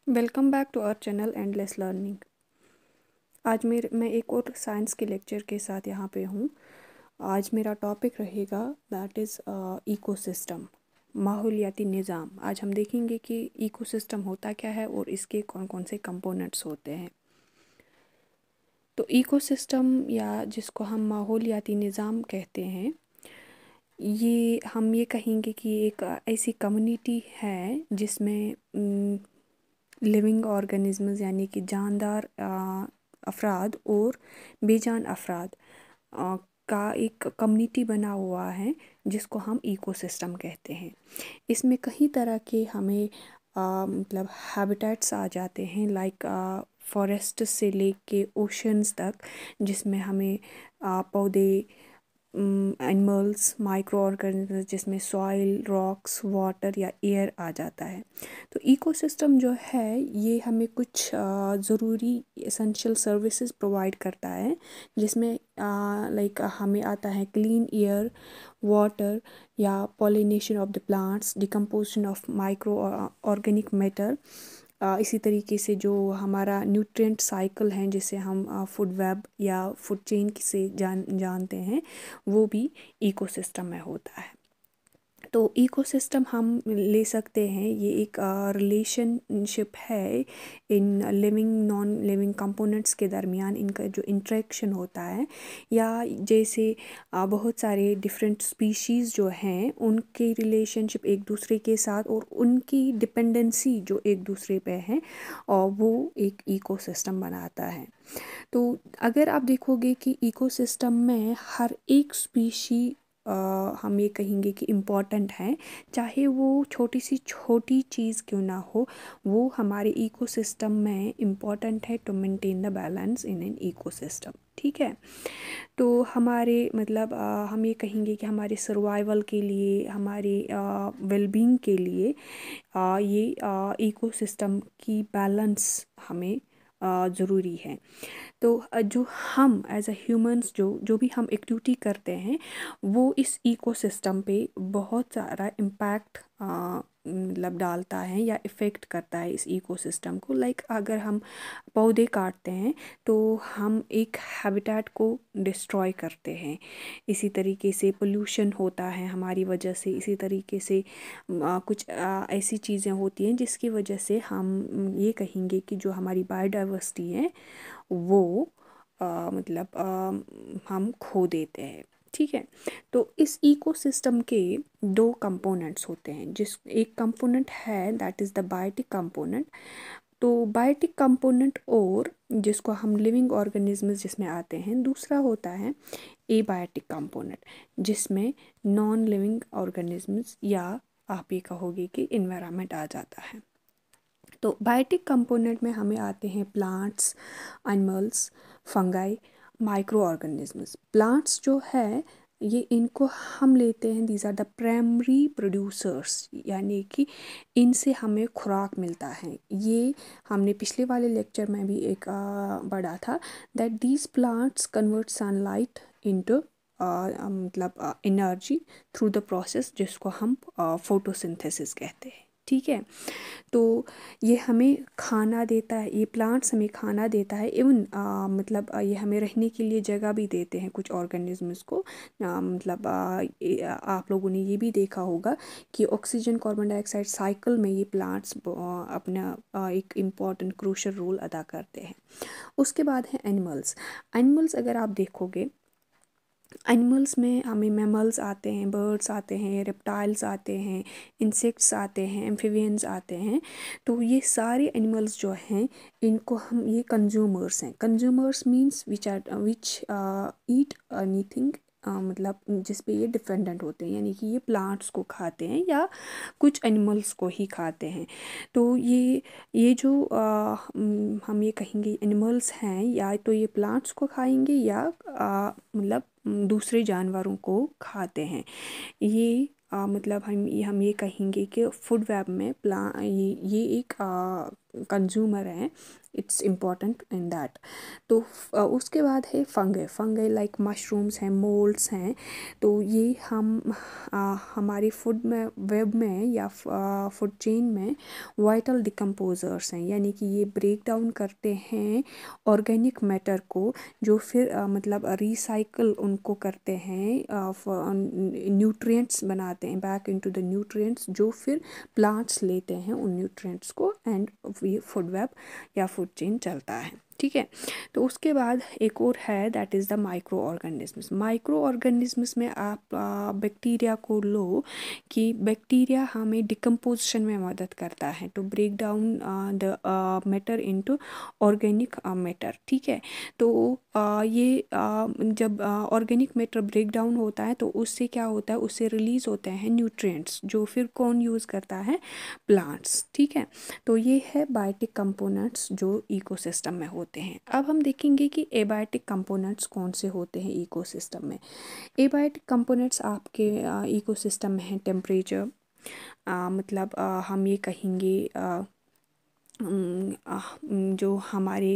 Welcome back to our channel Endless Learning. आज मैं एक और साइंस के लेक्चर के साथ यहाँ पे हूँ। आज मेरा टॉपिक रहेगा दैट इज़ इकोसिस्टम, माहौलियाती निज़ाम। आज हम देखेंगे कि इकोसिस्टम होता क्या है और इसके कौन कौन से कंपोनेंट्स होते हैं। तो इकोसिस्टम या जिसको हम माहौलियाती निज़ाम कहते हैं, ये हम ये कहेंगे कि एक ऐसी कम्युनिटी है जिसमें लिविंग ऑर्गेनिजम्स यानी कि जानदार अफराद और बेजान अफराद का एक कम्युनिटी बना हुआ है जिसको हम इकोसिस्टम कहते हैं। इसमें कई तरह के हमें मतलब हैबिटेट्स आ जाते हैं, लाइक फॉरेस्ट से लेके ओशंस तक, जिसमें हमें पौधे, एनिमल्स, माइक्रो ऑर्गेनिज्म जिसमें सॉइल, रॉक्स, वाटर या एयर आ जाता है। तो इकोसिस्टम जो है ये हमें कुछ ज़रूरी एसेंशियल सर्विसेज प्रोवाइड करता है, जिसमें लाइक हमें आता है क्लीन एयर, वाटर या pollination of the plants, decomposition of micro organic matter. इसी तरीके से जो हमारा न्यूट्रिएंट साइकिल है जिसे हम फूड वेब या फूड चेन से जानते हैं, वो भी इकोसिस्टम में होता है। तो इकोसिस्टम हम ले सकते हैं, ये एक रिलेशनशिप है in living non living components के दरमियान, इनका जो इंटरेक्शन होता है, या जैसे बहुत सारे डिफरेंट स्पीशीज़ जो हैं उनकी रिलेशनशिप एक दूसरे के साथ और उनकी डिपेंडेंसी जो एक दूसरे पे है, और वो एक इकोसिस्टम बनाता है। तो अगर आप देखोगे कि इकोसिस्टम में हर एक स्पीशी हम ये कहेंगे कि इम्पॉर्टेंट है, चाहे वो छोटी सी छोटी चीज़ क्यों ना हो, वो हमारे इकोसिस्टम में इम्पॉर्टेंट है to maintain the balance in an ecosystem. ठीक है, तो हमारे मतलब हम ये कहेंगे कि हमारे सर्वाइवल के लिए, हमारे वेलबींग के लिए ये इकोसिस्टम की बैलेंस हमें ज़रूरी है। तो जो हम एज अ ह्यूमंस जो भी हम एक्टिविटी करते हैं, वो इस इकोसिस्टम पे बहुत सारा इम्पैक्ट मतलब डालता है या इफ़ेक्ट करता है इस इकोसिस्टम को। लाइक अगर हम पौधे काटते हैं तो हम एक हैबिटेट को डिस्ट्रॉय करते हैं। इसी तरीके से पोल्यूशन होता है हमारी वजह से। इसी तरीके से कुछ ऐसी चीज़ें होती हैं जिसकी वजह से हम ये कहेंगे कि जो हमारी बायोडाइवर्सिटी है वो मतलब हम खो देते हैं। ठीक है, तो इस इकोसिस्टम के दो कंपोनेंट्स होते हैं। जिस एक कंपोनेंट है that is the biotic component. तो बायोटिक कंपोनेंट और जिसको हम लिविंग ऑर्गेनिजम्स जिसमें आते हैं, दूसरा होता है एबायोटिक कंपोनेंट जिसमें नॉन लिविंग ऑर्गेनिजम्स या आप ये कहोगे कि इन्वायरमेंट आ जाता है। तो बायोटिक कंपोनेंट में हमें आते हैं plants, animals, fungi, microorganisms. Plants जो है ये इनको हम लेते हैं, these are the primary producers, यानी कि इनसे हमें खुराक मिलता है। ये हमने पिछले वाले लेक्चर में भी एक पढ़ा था that these plants convert sunlight into मतलब एनर्जी थ्रू द प्रोसेस जिसको हम फोटोसिंथेसिस कहते हैं। ठीक है, तो ये हमें खाना देता है, ये प्लांट्स हमें खाना देता है। इवन मतलब ये हमें रहने के लिए जगह भी देते हैं कुछ ऑर्गेनिजम्स को। मतलब आप लोगों ने ये भी देखा होगा कि ऑक्सीजन कार्बन डाइऑक्साइड साइकिल में ये प्लांट्स अपना एक इम्पॉर्टेंट क्रूशियल रोल अदा करते हैं। उसके बाद है एनिमल्स। एनिमल्स अगर आप देखोगे, एनिमल्स में हमें मैमल्स आते हैं, बर्ड्स आते हैं, रेप्टाइल्स आते हैं, इंसेक्ट्स आते हैं, एम्फीबियंस आते हैं। तो ये सारे एनिमल्स जो हैं इनको हम ये कंज्यूमर्स हैं। कंज्यूमर्स मींस विच ईट एनीथिंग, मतलब जिस पे ये डिपेंडेंट होते हैं, यानी कि ये प्लांट्स को खाते हैं या कुछ एनिमल्स को ही खाते हैं। तो ये जो हम ये कहेंगे एनिमल्स हैं, या तो ये प्लांट्स को खाएंगे या मतलब दूसरे जानवरों को खाते हैं। ये मतलब हम ये कहेंगे कि फूड वेब में ये एक कंज्यूमर हैं, इट्स इम्पॉर्टेंट इन दैट। तो उसके बाद है फंगे लाइक मशरूम्स हैं, मोल्ड्स हैं। तो ये हमारी फूड में वेब में या फूड चेन में वाइटल डिकम्पोजर्स हैं, यानी कि ये ब्रेक डाउन करते हैं ऑर्गेनिक मैटर को, जो फिर मतलब रिसाइकल उनको करते हैं, न्यूट्रिएंट्स बनाते हैं बैक इनटू द न्यूट्रिएंट्स, जो फिर प्लांट्स लेते हैं उन न्यूट्रिएंट्स को, एंड ये फूड वेब या फूड चेन चलता है। ठीक है। तो उसके बाद एक और है, that is the micro organisms. Micro organisms में आप बैक्टीरिया को लो, कि बैक्टीरिया हमें डिकम्पोजिशन में मदद करता है, to break down the matter into organic matter. ठीक है। तो ये जब ऑर्गेनिक मैटर ब्रेक डाउन होता है तो उससे क्या होता है, उससे रिलीज होते हैं न्यूट्रिएंट्स, जो फिर कौन यूज़ करता है, प्लांट्स। ठीक है। तो ये है बायोटिक कंपोनेंट्स जो इकोसिस्टम में होते हैं। अब हम देखेंगे कि एबायोटिक कंपोनेंट्स कौन से होते हैं इकोसिस्टम में। एबायोटिक कंपोनेंट्स आपके इकोसिस्टम में हैं टेम्परेचर, मतलब हम ये कहेंगे जो हमारे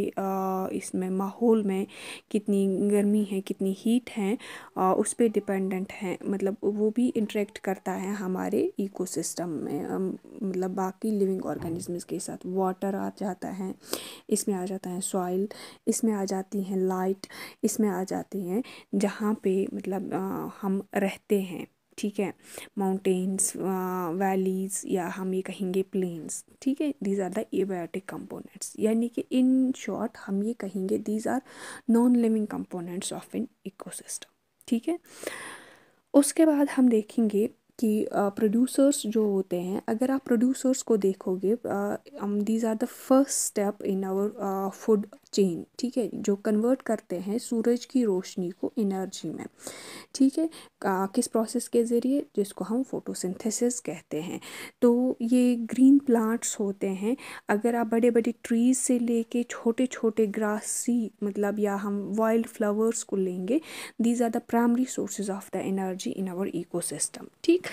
इसमें माहौल में कितनी गर्मी है, कितनी हीट है, उस पर डिपेंडेंट है, मतलब वो भी इंटरेक्ट करता है हमारे इकोसिस्टम में, मतलब बाकी लिविंग ऑर्गेनिजम्स के साथ। वाटर आ जाता है, इसमें आ जाता है सॉइल, इसमें आ जाती हैं लाइट, इसमें आ जाती हैं जहाँ पे मतलब हम रहते हैं। ठीक है। माउंटेन्स, वैलीज, या हम ये कहेंगे प्लेन्स। ठीक है। These are the abiotic components, यानी कि इन शॉर्ट हम ये कहेंगे these are non living components of an ecosystem. ठीक है। उसके बाद हम देखेंगे कि प्रोड्यूसर्स जो होते हैं, अगर आप प्रोड्यूसर्स को देखोगे, these are the first step in our food chain. ठीक है। जो कन्वर्ट करते हैं सूरज की रोशनी को एनर्जी में। ठीक है। किस प्रोसेस के ज़रिए, जिसको हम फोटोसिंथेसिस कहते हैं। तो ये ग्रीन प्लांट्स होते हैं। अगर आप बड़े बड़े ट्रीज से लेके छोटे छोटे ग्रासी, मतलब या हम वाइल्ड फ्लावर्स को लेंगे, these are the primary sources of the energy in our ecosystem. ठीक।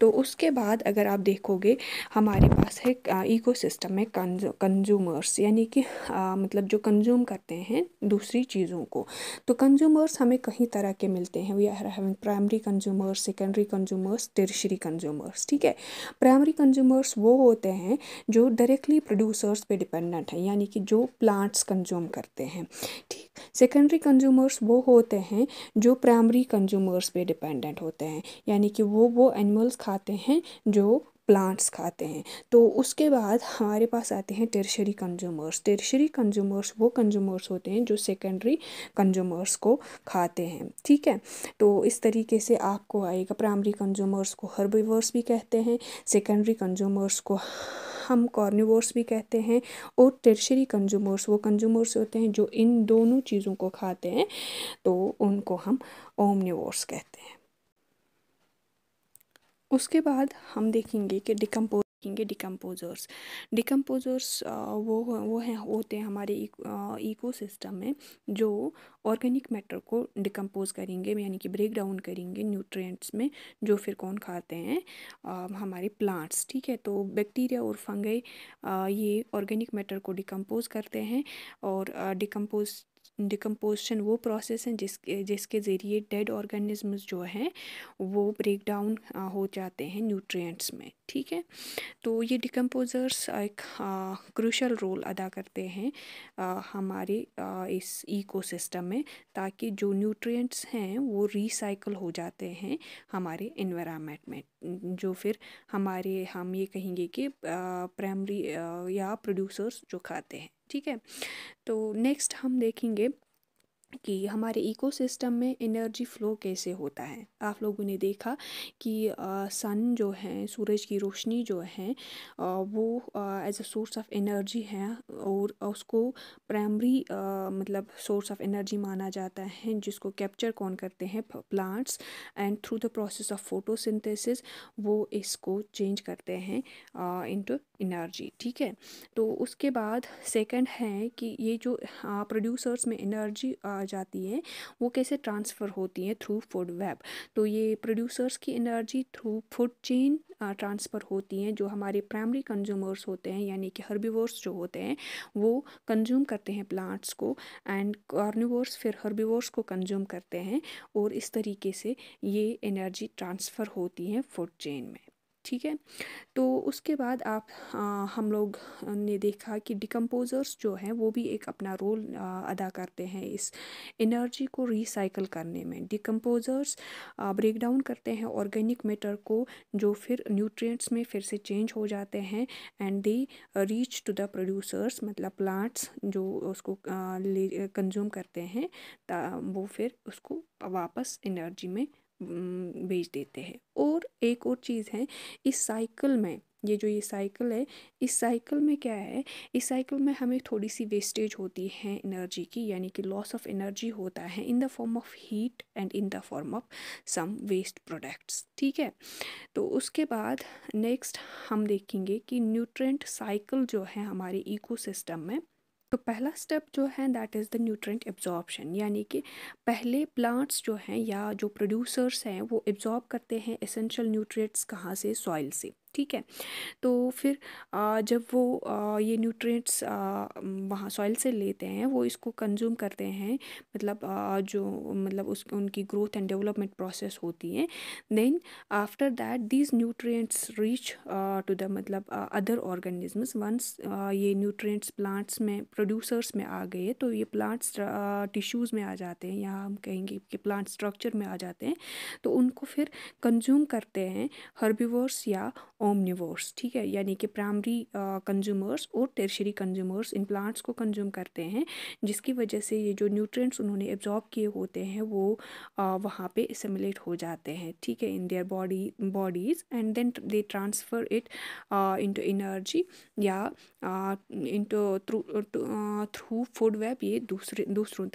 तो उसके बाद अगर आप देखोगे, हमारे पास है इकोसिस्टम में कंज्यूमर्स, यानी कि मतलब जो कंज्यूम करते हैं दूसरी चीज़ों को। तो कंज्यूमर्स हमें कई तरह के मिलते हैं। We are having primary consumers, secondary consumers, tertiary consumers. ठीक है। प्राइमरी कंज्यूमर्स वो होते हैं जो डायरेक्टली प्रोड्यूसर्स पे डिपेंडेंट हैं, यानी कि जो प्लांट्स कंज्यूम करते हैं। ठीक। सेकेंडरी कंज्यूमर्स वो होते हैं जो प्राइमरी कंज्यूमर्स पे डिपेंडेंट होते हैं, यानी कि वो एनिमल्स खाते हैं जो प्लांट्स खाते हैं। तो उसके बाद हमारे पास आते हैं टर्शियरी कंज्यूमर्स। टर्शियरी कंज्यूमर्स वो कंज्यूमर्स होते हैं जो सेकेंडरी कंज्यूमर्स को खाते हैं। ठीक है। तो इस तरीके से आपको आएगा, प्राइमरी कंज्यूमर्स को हर्बिवर्स भी कहते हैं, सेकेंडरी कंज्यूमर्स को हम कॉर्निवोर्स भी कहते हैं, और टर्शियरी कंज्यूमर्स वो कंज्यूमर्स होते हैं जो इन दोनों चीज़ों को खाते हैं, तो उनको हम ओमनिवोर्स कहते हैं। उसके बाद हम देखेंगे कि डिकम्पोजर्स। डिकम्पोजर्स वो हैं, होते हैं हमारे इकोसिस्टम में, जो ऑर्गेनिक मैटर को डिकम्पोज करेंगे, यानी कि ब्रेक डाउन करेंगे न्यूट्रिएंट्स में, जो फिर कौन खाते हैं, हमारे प्लांट्स। ठीक है। तो बैक्टीरिया और फंगई ये ऑर्गेनिक मैटर को डिकम्पोज करते हैं, और डिकम्पोजिशन वो प्रोसेस है जिसके ज़रिए डेड ऑर्गेनिजम्स जो हैं वो ब्रेक डाउन हो जाते हैं न्यूट्रिएंट्स में। ठीक है। तो ये डिकम्पोजर्स एक क्रूशल रोल अदा करते हैं हमारे इस इकोसिस्टम में, ताकि जो न्यूट्रिएंट्स हैं वो रिसाइकल हो जाते हैं हमारे एनवायरनमेंट में, जो फिर हम ये कहेंगे कि प्राइमरी या प्रोड्यूसर्स जो खाते हैं। ठीक है। तो नेक्स्ट हम देखेंगे कि हमारे इकोसिस्टम में एनर्जी फ्लो कैसे होता है। आप लोगों ने देखा कि सन जो है, सूरज की रोशनी जो है, वो as a source of energy है, और उसको प्राइमरी मतलब सोर्स ऑफ एनर्जी माना जाता है, जिसको कैप्चर कौन करते हैं, plants, and through the process of photosynthesis वो इसको चेंज करते हैं इनटू एनर्जी। ठीक है। तो उसके बाद सेकंड है कि ये जो प्रोड्यूसर्स में एनर्जी जाती है वो कैसे ट्रांसफ़र होती हैं थ्रू फूड वेब। तो ये प्रोड्यूसर्स की energy through food chain transfer होती हैं, जो हमारे प्राइमरी कंज्यूमर्स होते हैं यानी कि हर्बीवोर्स जो होते हैं वो कंज्यूम करते हैं प्लांट्स को, एंड कार्निवोर्स फिर हर्बीवोर्स को कंज्यूम करते हैं, और इस तरीके से ये एनर्जी ट्रांसफ़र होती है फूड चेन में। ठीक है, तो उसके बाद हम लोग ने देखा कि डिकम्पोज़र्स जो हैं वो भी एक अपना रोल अदा करते हैं इस एनर्जी को रिसाइकल करने में। डिकम्पोज़र्स ब्रेक डाउन करते हैं ऑर्गेनिक मैटर को, जो फिर न्यूट्रिएंट्स में फिर से चेंज हो जाते हैं, and they reach to the producers, मतलब प्लांट्स जो उसको कंज्यूम करते हैं, वो फिर उसको वापस एनर्जी में बेच देते हैं। और एक और चीज़ है इस साइकिल में, ये साइकिल है, इस साइकिल में क्या है, इस साइकिल में हमें थोड़ी सी वेस्टेज होती है एनर्जी की, यानी कि लॉस ऑफ एनर्जी होता है in the form of heat and in the form of some waste products. ठीक है, तो उसके बाद नेक्स्ट हम देखेंगे कि न्यूट्रिएंट साइकिल जो है हमारे इकोसिस्टम में। तो पहला स्टेप जो है that is the nutrient absorption, यानी कि पहले प्लांट्स जो हैं या जो प्रोड्यूसर्स हैं वो एब्जॉर्ब करते हैं एसेंशियल न्यूट्रिएंट्स कहाँ से, सॉइल से। ठीक है, तो फिर जब वो ये न्यूट्रिएंट्स वहाँ सॉइल से लेते हैं, वो इसको कंज्यूम करते हैं, मतलब जो मतलब उस उनकी ग्रोथ एंड डेवलपमेंट प्रोसेस होती है। Then after that these nutrients reach to the मतलब अदर ऑर्गेनिजम्स। वंस ये न्यूट्रिएंट्स प्लांट्स में प्रोड्यूसर्स में आ गए तो ये प्लांट्स टिश्यूज़ में आ जाते हैं, या हम कहेंगे कि प्लांट स्ट्रक्चर में आ जाते हैं, तो उनको फिर कंज्यूम करते हैं हर्बीवोर्स या ओमनिवोर्स। ठीक है, यानी कि प्राइमरी कंज्यूमर्स और टर्शियरी कंज्यूमर्स इन प्लांट्स को कंज्यूम करते हैं, जिसकी वजह से ये जो न्यूट्रिएंट्स उन्होंने एब्जॉर्ब किए होते हैं वो वहाँ पे एसिमिलेट हो जाते हैं। ठीक है, in their bodies, and then they transfer it into energy या इनटू थ्रू फूड वेब, ये दूसरों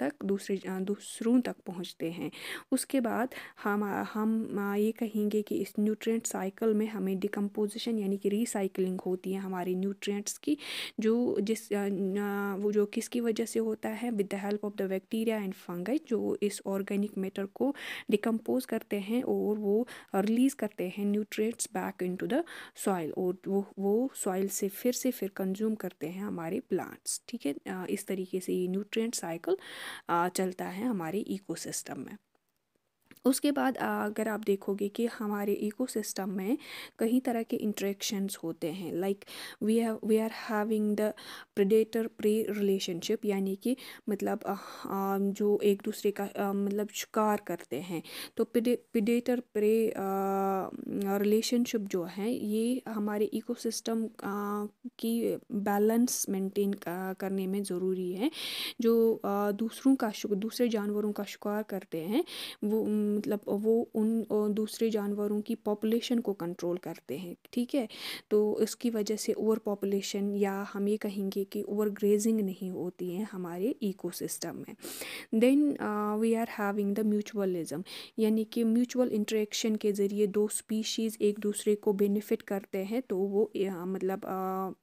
तक पहुँचते हैं। उसके बाद हम ये कहेंगे कि इस न्यूट्रिएंट साइकिल में हमें डिकम्पोजिशन यानी कि रिसाइकलिंग होती है हमारे न्यूट्रिएंट्स की, वो जो किसकी वजह से होता है, with the help of the bacteria and fungi, जो इस ऑर्गेनिक मैटर को डिकम्पोज करते हैं और वो रिलीज़ करते हैं nutrients back into the soil, और वो सॉइल से फिर कंज्यूम करते हैं हमारे प्लांट्स। ठीक है, इस तरीके से ये न्यूट्रिएंट साइकिल चलता है हमारे इकोसिस्टम में। उसके बाद अगर आप देखोगे कि हमारे इकोसिस्टम में कई तरह के इंटरेक्शंस होते हैं, like we are having the predator prey relationship, यानी कि मतलब जो एक दूसरे का मतलब शिकार करते हैं। तो प्रेडेटर प्रे रिलेशनशिप जो है ये हमारे इकोसिस्टम की बैलेंस मेंटेन करने में ज़रूरी है। जो दूसरे जानवरों का शिकार करते हैं वो मतलब वो उन दूसरे जानवरों की पॉपुलेशन को कंट्रोल करते हैं। ठीक है, तो इसकी वजह से ओवर पॉपुलेशन या हम ये कहेंगे कि ओवर ग्रेजिंग नहीं होती है हमारे इकोसिस्टम में। Then we are having the mutualism, यानी कि म्यूचुअल इंटरेक्शन के ज़रिए दो स्पीशीज़ एक दूसरे को बेनिफिट करते हैं, तो वो मतलब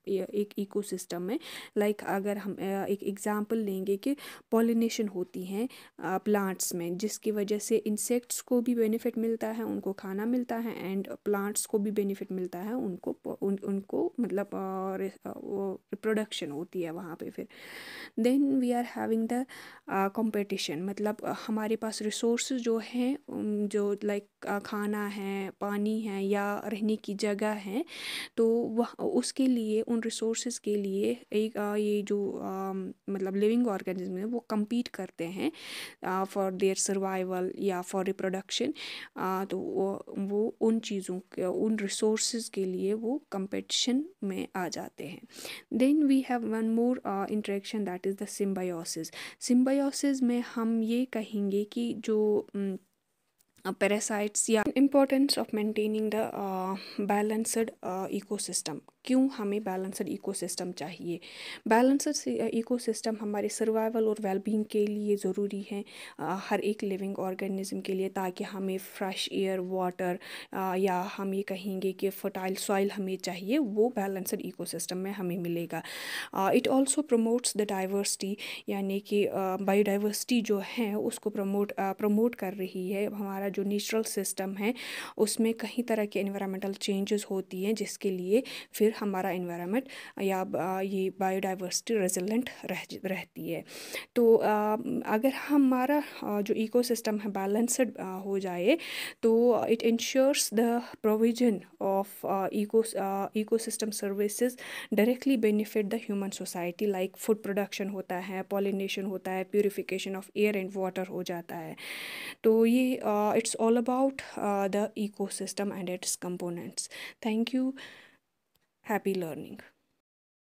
एक इकोसिस्टम में, लाइक अगर हम एक एग्जांपल लेंगे कि पॉलिनेशन होती हैं प्लांट्स में, जिसकी वजह से इंसेक्ट्स को भी बेनिफिट मिलता है, उनको खाना मिलता है, एंड प्लांट्स को भी बेनिफिट मिलता है, उनको मतलब रिप्रोडक्शन होती है वहाँ पे। फिर then we are having the competition, मतलब हमारे पास रिसोर्स जो हैं, जो लाइक खाना है, पानी है या रहने की जगह है, तो वह उसके लिए उन रिसोर्सेज के लिए एक ये जो मतलब लिविंग ऑर्गेनिज्म है वो compete करते हैं फॉर देयर सर्वाइवल या फॉर रिप्रोडक्शन। तो वो उन चीज़ों के उन रिसोर्सेज के लिए वो कंपटीशन में आ जाते हैं। Then we have one more interaction that is the symbiosis. Symbiosis में हम ये कहेंगे कि जो पैरासाइट्स या importance of maintaining the balanced ecosystem. क्यों हमें बैलेंस्ड इकोसिस्टम चाहिए? बैलेंस्ड इकोसिस्टम हमारे सर्वाइवल और वेलबींग के लिए ज़रूरी है, हर एक लिविंग ऑर्गेनिज्म के लिए, ताकि हमें फ्रेश एयर, वाटर, या हम ये कहेंगे कि फर्टाइल सॉइल हमें चाहिए, वो बैलेंस्ड इकोसिस्टम में हमें मिलेगा। It also promotes the diversity, यानी कि बायोडाइवर्सिटी जो है उसको प्रमोट कर रही है। हमारा जो नेचुरल सिस्टम है उसमें कई तरह के एनवायरमेंटल चेंजेस होती हैं, जिसके लिए फिर हमारा एनवायरनमेंट या ये बायोडाइवर्सिटी रेजिलेंट रहती है। तो अगर हमारा जो इकोसिस्टम है बैलेंस्ड हो जाए, तो it ensures the provision of ecosystem services directly benefit the human society, like food production होता है, पॉलिनेशन होता है, purification of air and water हो जाता है। तो ये it's all about the ecosystem and its components. Thank you, happy learning.